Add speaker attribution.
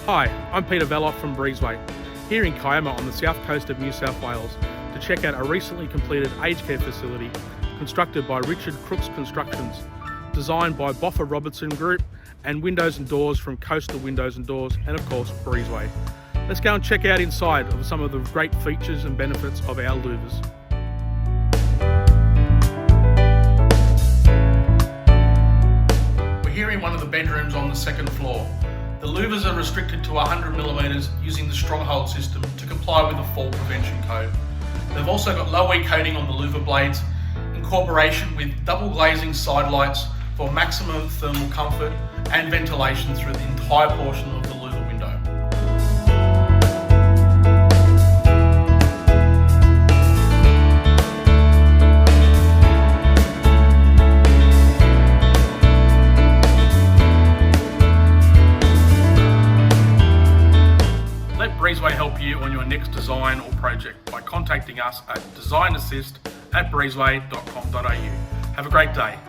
Speaker 1: Hi, I'm Peter Veloff from Breezway, here in Kiama on the south coast of New South Wales to check out a recently completed aged care facility constructed by Richard Crooks Constructions, designed by Boffa Robertson Group, and windows and doors from Coastal Windows and Doors, and of course Breezway. Let's go and check out inside of some of the great features and benefits of our louvers. We're here in one of the bedrooms on the second floor. The louvers are restricted to 100mm using the stronghold system to comply with the fall prevention code. They've also got low E coating on the louver blades, incorporation with double glazing side lights for maximum thermal comfort and ventilation through the entire portion of the louver window. Let Breezway help you on your next design or project by contacting us at designassist@breezway.com.au. Have a great day.